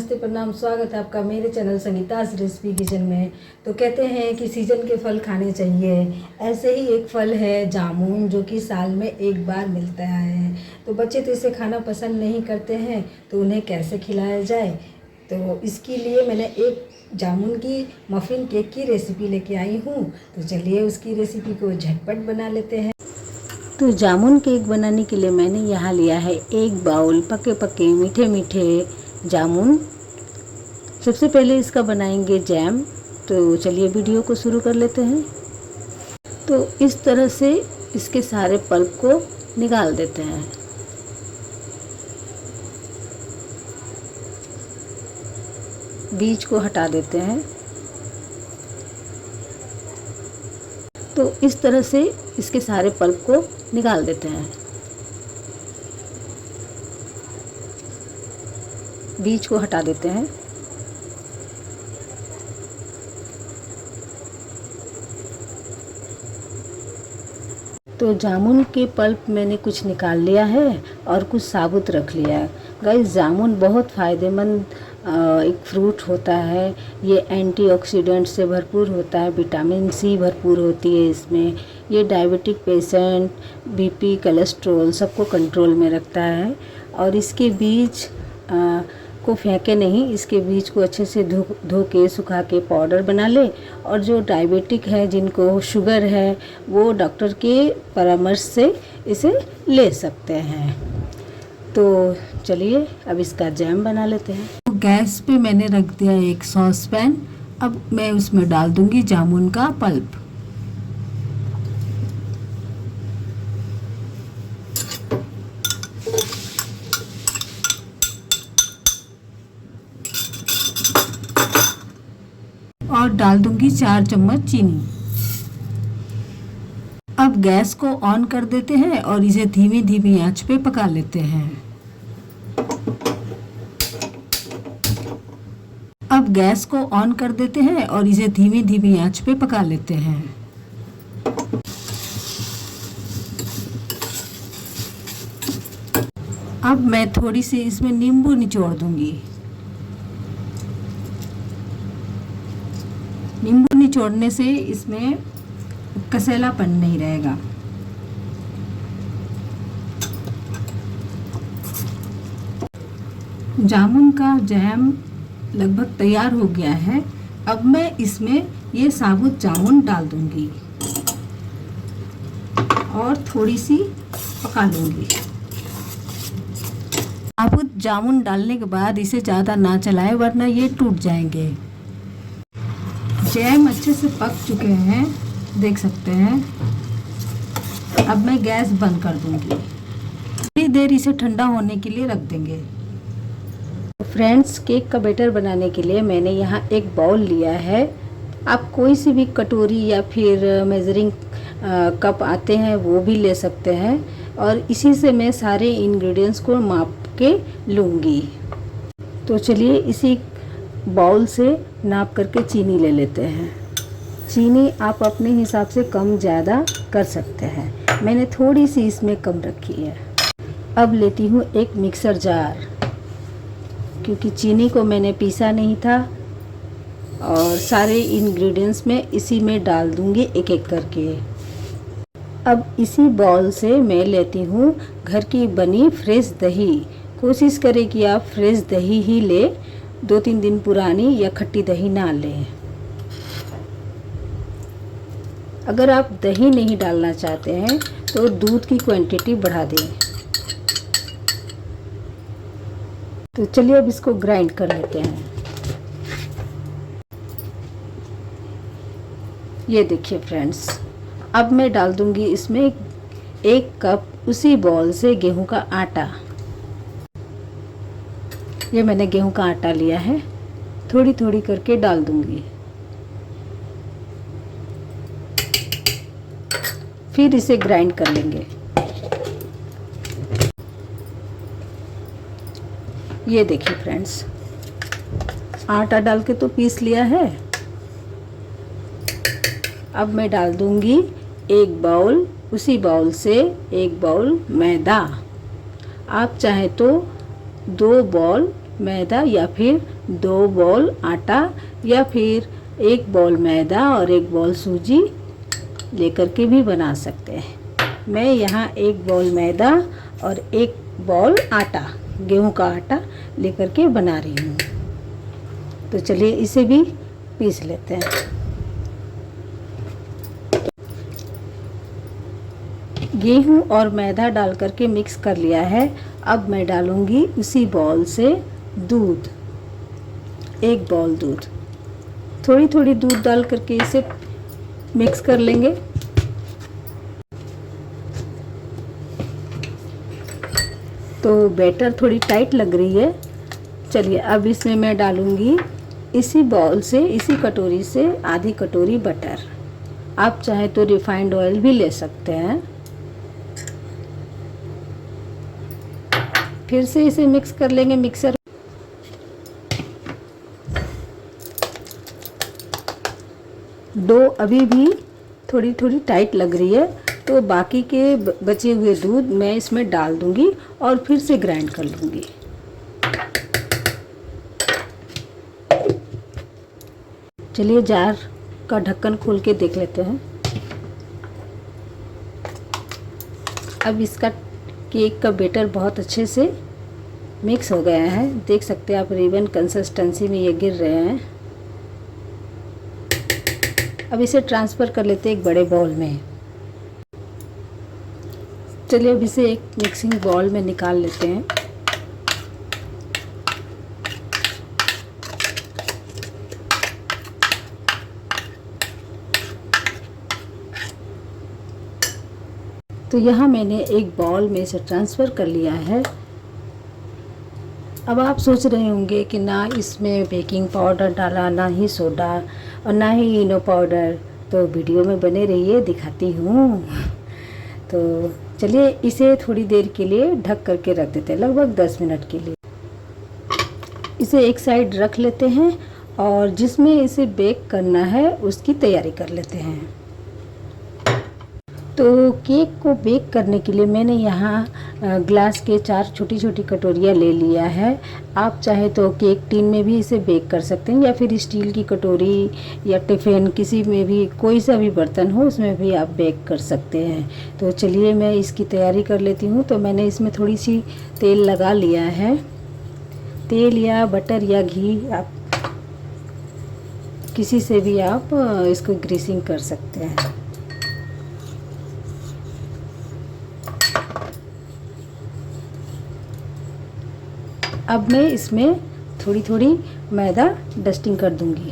नमस्ते प्रणाम, स्वागत है आपका मेरे चैनल संगीता's रेसिपी किचन में। तो कहते हैं कि सीजन के फल खाने चाहिए। ऐसे ही एक फल है जामुन, जो कि साल में एक बार मिलता है। तो बच्चे तो इसे खाना पसंद नहीं करते हैं, तो उन्हें कैसे खिलाया जाए। तो इसके लिए मैंने एक जामुन की मफ़िन केक की रेसिपी लेके आई हूँ। तो चलिए उसकी रेसिपी को झटपट बना लेते हैं। तो जामुन केक बनाने के लिए मैंने यहाँ लिया है एक बाउल पके पके मीठे मीठे जामुन। सबसे पहले इसका बनाएंगे जैम। तो चलिए वीडियो को शुरू कर लेते हैं। तो इस तरह से इसके सारे पल्प को निकाल देते हैं। बीज को हटा देते हैं। तो इस तरह से इसके सारे पल्प को निकाल देते हैं। बीज को हटा देते हैं। तो जामुन के पल्प मैंने कुछ निकाल लिया है और कुछ साबुत रख लिया है। गाइस, जामुन बहुत फ़ायदेमंद एक फ्रूट होता है। ये एंटीऑक्सीडेंट से भरपूर होता है, विटामिन सी भरपूर होती है इसमें। ये डायबिटिक पेशेंट, बीपी, कोलेस्ट्रॉल सबको कंट्रोल में रखता है। और इसके बीज को फेंके नहीं, इसके बीज को अच्छे से धो के सुखा के पाउडर बना ले। और जो डायबिटिक है, जिनको शुगर है, वो डॉक्टर के परामर्श से इसे ले सकते हैं। तो चलिए अब इसका जैम बना लेते हैं। तो गैस पे मैंने रख दिया एक सॉस पैन। अब मैं उसमें डाल दूंगी जामुन का पल्प। और डाल दूंगी 4 चम्मच चीनी। अब गैस को ऑन कर देते हैं और इसे धीमी धीमी आंच पे पका लेते हैं। अब गैस को ऑन कर देते हैं और इसे धीमी धीमी आंच पे पका लेते हैं। अब मैं थोड़ी सी इसमें नींबू निचोड़ दूंगी। नींबू निचोड़ने से इसमें कसेलापन नहीं रहेगा। जामुन का जैम लगभग तैयार हो गया है। अब मैं इसमें ये साबुत जामुन डाल दूंगी और थोड़ी सी पका लूंगी। साबुत जामुन डालने के बाद इसे ज़्यादा ना चलाएं, वरना ये टूट जाएंगे। जैम अच्छे से पक चुके हैं, देख सकते हैं। अब मैं गैस बंद कर दूंगी। थोड़ी देर इसे ठंडा होने के लिए रख देंगे। फ्रेंड्स, केक का बैटर बनाने के लिए मैंने यहाँ एक बाउल लिया है। आप कोई सी भी कटोरी या फिर मेजरिंग कप आते हैं वो भी ले सकते हैं। और इसी से मैं सारे इंग्रेडिएंट्स को माप के लूँगी। तो चलिए इसी बाउल से नाप करके चीनी ले लेते हैं। चीनी आप अपने हिसाब से कम ज़्यादा कर सकते हैं। मैंने थोड़ी सी इसमें कम रखी है। अब लेती हूँ एक मिक्सर जार, क्योंकि चीनी को मैंने पीसा नहीं था। और सारे इंग्रेडिएंट्स में इसी में डाल दूँगी एक एक करके। अब इसी बाउल से मैं लेती हूँ घर की बनी फ्रेश दही। कोशिश करें कि आप फ्रेश दही ही ले, 2-3 दिन पुरानी या खट्टी दही ना लें। अगर आप दही नहीं डालना चाहते हैं तो दूध की क्वांटिटी बढ़ा दें। तो चलिए अब इसको ग्राइंड कर लेते हैं। ये देखिए फ्रेंड्स, अब मैं डाल दूंगी इसमें 1 कप उसी बाउल से गेहूं का आटा। ये मैंने गेहूं का आटा लिया है, थोड़ी थोड़ी करके डाल दूंगी। फिर इसे ग्राइंड कर लेंगे। ये देखिए फ्रेंड्स, आटा डाल के तो पीस लिया है। अब मैं डाल दूंगी 1 बाउल, उसी बाउल से 1 बाउल मैदा। आप चाहे तो 2 बाउल मैदा या फिर 2 बॉल आटा या फिर 1 बॉल मैदा और 1 बॉल सूजी लेकर के भी बना सकते हैं। मैं यहाँ 1 बॉल मैदा और 1 बॉल आटा, गेहूं का आटा लेकर के बना रही हूँ। तो चलिए इसे भी पीस लेते हैं। गेहूं और मैदा डाल करके मिक्स कर लिया है। अब मैं डालूंगी उसी बॉल से दूध, 1 बॉल दूध। थोड़ी थोड़ी दूध डाल करके इसे मिक्स कर लेंगे। तो बैटर थोड़ी टाइट लग रही है। चलिए अब इसमें मैं डालूंगी इसी बॉल से, इसी कटोरी से आधी कटोरी बटर। आप चाहे तो रिफाइंड ऑयल भी ले सकते हैं। फिर से इसे मिक्स कर लेंगे मिक्सर। डो अभी भी थोड़ी थोड़ी टाइट लग रही है, तो बाकी के बचे हुए दूध मैं इसमें डाल दूंगी और फिर से ग्राइंड कर लूंगी। चलिए जार का ढक्कन खोल के देख लेते हैं। अब इसका केक का बैटर बहुत अच्छे से मिक्स हो गया है। देख सकते हैं आप, रिबन कंसिस्टेंसी में ये गिर रहे हैं। अब इसे ट्रांसफ़र कर लेते हैं एक बड़े बाउल में। चलिए अब इसे एक मिक्सिंग बाउल में निकाल लेते हैं। तो यहाँ मैंने एक बाउल में इसे ट्रांसफ़र कर लिया है। अब आप सोच रहे होंगे कि ना इसमें बेकिंग पाउडर डाला, ना ही सोडा और ना ही इनो पाउडर। तो वीडियो में बने रहिए, दिखाती हूँ। तो चलिए इसे थोड़ी देर के लिए ढक करके रख देते हैं, लगभग 10 मिनट के लिए। इसे एक साइड रख लेते हैं और जिसमें इसे बेक करना है उसकी तैयारी कर लेते हैं। तो केक को बेक करने के लिए मैंने यहाँ ग्लास के 4 छोटी छोटी कटोरियाँ ले लिया है। आप चाहे तो केक टिन में भी इसे बेक कर सकते हैं या फिर स्टील की कटोरी या टिफ़िन, किसी में भी, कोई सा भी बर्तन हो उसमें भी आप बेक कर सकते हैं। तो चलिए मैं इसकी तैयारी कर लेती हूँ। तो मैंने इसमें थोड़ी सी तेल लगा लिया है। तेल या बटर या घी, आप किसी से भी आप इसको ग्रीसिंग कर सकते हैं। अब मैं इसमें थोड़ी थोड़ी मैदा डस्टिंग कर दूंगी।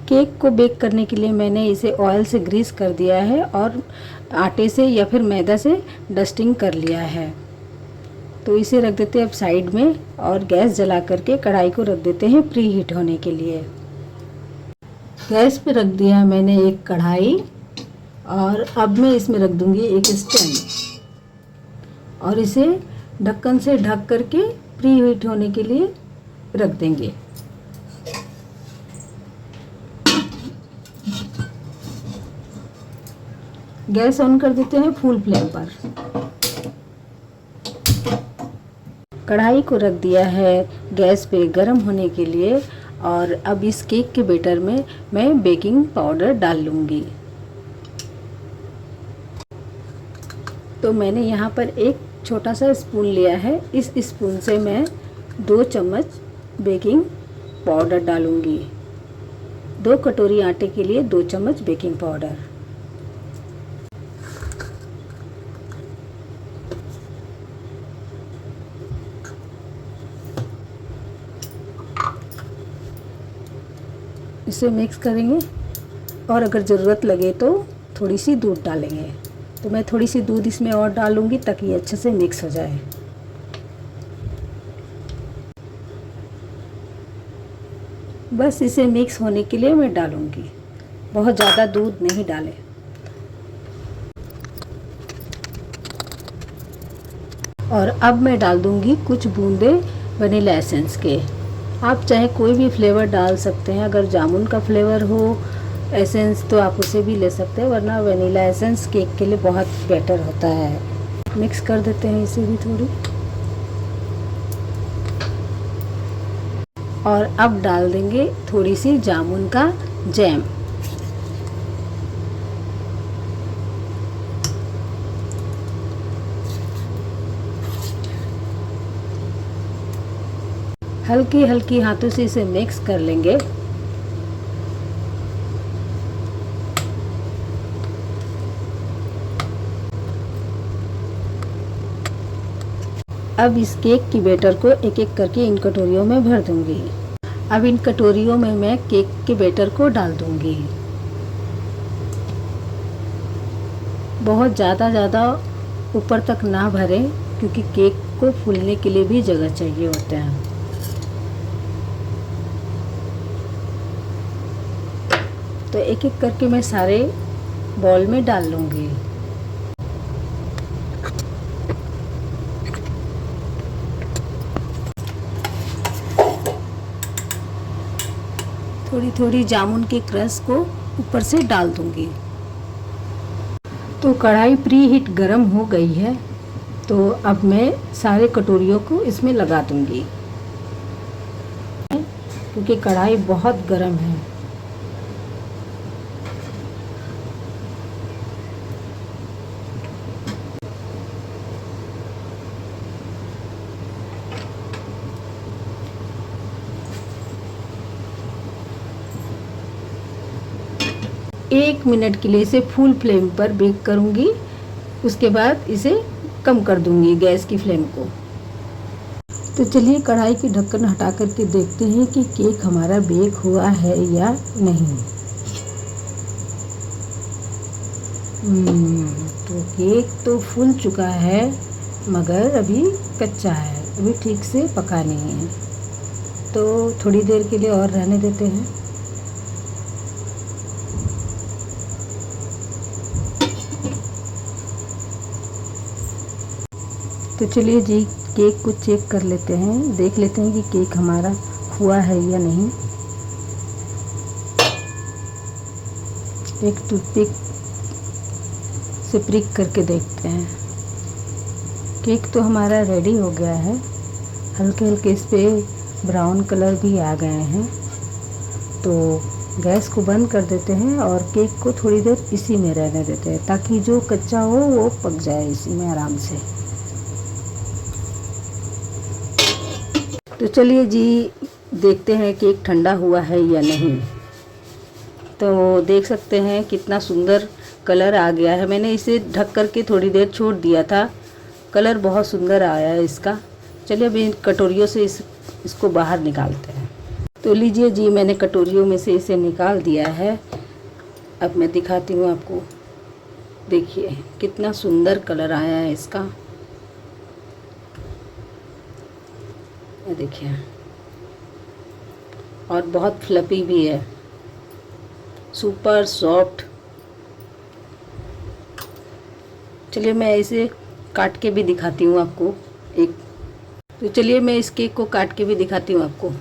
केक को बेक करने के लिए मैंने इसे ऑयल से ग्रीस कर दिया है और आटे से या फिर मैदा से डस्टिंग कर लिया है। तो इसे रख देते हैं अब साइड में और गैस जला करके कढ़ाई को रख देते हैं प्री हीट होने के लिए। गैस पे रख दिया मैंने एक कढ़ाई और अब मैं इसमें रख दूंगी एक स्टैंड और इसे ढक्कन से ढक करके प्री हीट होने के लिए रख देंगे। गैस ऑन कर देते हैं फुल फ्लेम पर। कढ़ाई को रख दिया है गैस पे गरम होने के लिए और अब इस केक के बैटर में मैं बेकिंग पाउडर डाल लूँगी। तो मैंने यहाँ पर एक छोटा सा स्पून लिया है। इस स्पून से मैं 2 चम्मच बेकिंग पाउडर डालूँगी। 2 कटोरी आटे के लिए 2 चम्मच बेकिंग पाउडर। इसे मिक्स करेंगे और अगर ज़रूरत लगे तो थोड़ी सी दूध डालेंगे। तो मैं थोड़ी सी दूध इसमें और डालूंगी ताकि अच्छे से मिक्स हो जाए। बस इसे मिक्स होने के लिए मैं डालूंगी, बहुत ज़्यादा दूध नहीं डालें। और अब मैं डाल दूंगी कुछ बूंदे वनीला एसेंस के। आप चाहे कोई भी फ्लेवर डाल सकते हैं। अगर जामुन का फ्लेवर हो एसेंस तो आप उसे भी ले सकते हैं, वरना वनीला एसेंस केक के लिए बहुत बेटर होता है। मिक्स कर देते हैं इसे भी थोड़ी, और अब डाल देंगे थोड़ी सी जामुन का जैम। हल्की हल्की हाथों से इसे मिक्स कर लेंगे। अब इस केक की बैटर को एक एक करके इन कटोरियों में भर दूंगी। अब इन कटोरियों में मैं केक के बैटर को डाल दूंगी। बहुत ज़्यादा ऊपर तक ना भरें, क्योंकि केक को फूलने के लिए भी जगह चाहिए होता है। तो एक एक करके मैं सारे बॉल में डाल लूँगी। थोड़ी थोड़ी जामुन के क्रश को ऊपर से डाल दूँगी। तो कढ़ाई प्री हीट गरम हो गई है, तो अब मैं सारे कटोरियों को इसमें लगा दूँगी, क्योंकि कढ़ाई बहुत गरम है। एक मिनट के लिए इसे फुल फ्लेम पर बेक करूंगी, उसके बाद इसे कम कर दूंगी गैस की फ्लेम को। तो चलिए कढ़ाई की ढक्कन हटा करके देखते हैं कि केक हमारा बेक हुआ है या नहीं। तो केक तो फूल चुका है, मगर अभी कच्चा है, अभी ठीक से पका नहीं है। तो थोड़ी देर के लिए और रहने देते हैं। तो चलिए जी केक को चेक कर लेते हैं, देख लेते हैं कि केक हमारा हुआ है या नहीं। एक टूथपिक से प्रिक करके देखते हैं। केक तो हमारा रेडी हो गया है, हल्के हल्के इस पे ब्राउन कलर भी आ गए हैं। तो गैस को बंद कर देते हैं और केक को थोड़ी देर इसी में रहने देते हैं, ताकि जो कच्चा हो वो पक जाए इसी में आराम से। तो चलिए जी देखते हैं केक ठंडा हुआ है या नहीं। तो देख सकते हैं कितना सुंदर कलर आ गया है। मैंने इसे ढक करके थोड़ी देर छोड़ दिया था, कलर बहुत सुंदर आया है इसका। चलिए अभी इन कटोरियों से इसको बाहर निकालते हैं। तो लीजिए जी मैंने कटोरियों में से इसे निकाल दिया है। अब मैं दिखाती हूँ आपको, देखिए कितना सुंदर कलर आया है इसका। ये देखिए, और बहुत फ्लफी भी है, सुपर सॉफ्ट। चलिए मैं इसे काट के भी दिखाती हूँ आपको एक। तो चलिए मैं इस केक को काट के भी दिखाती हूँ आपको।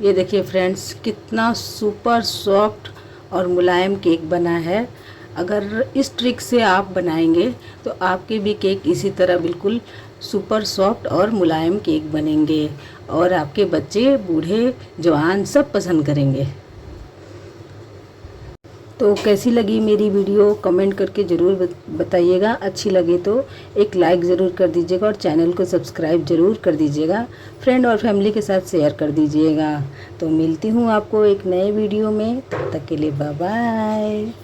ये देखिए फ्रेंड्स, कितना सुपर सॉफ्ट और मुलायम केक बना है। अगर इस ट्रिक से आप बनाएंगे तो आपके भी केक इसी तरह बिल्कुल सुपर सॉफ्ट और मुलायम केक बनेंगे, और आपके बच्चे बूढ़े जवान सब पसंद करेंगे। तो कैसी लगी मेरी वीडियो कमेंट करके ज़रूर बताइएगा। अच्छी लगे तो एक लाइक ज़रूर कर दीजिएगा और चैनल को सब्सक्राइब ज़रूर कर दीजिएगा। फ्रेंड और फैमिली के साथ शेयर कर दीजिएगा। तो मिलती हूँ आपको एक नए वीडियो में, तब तक के लिए बाय बाय।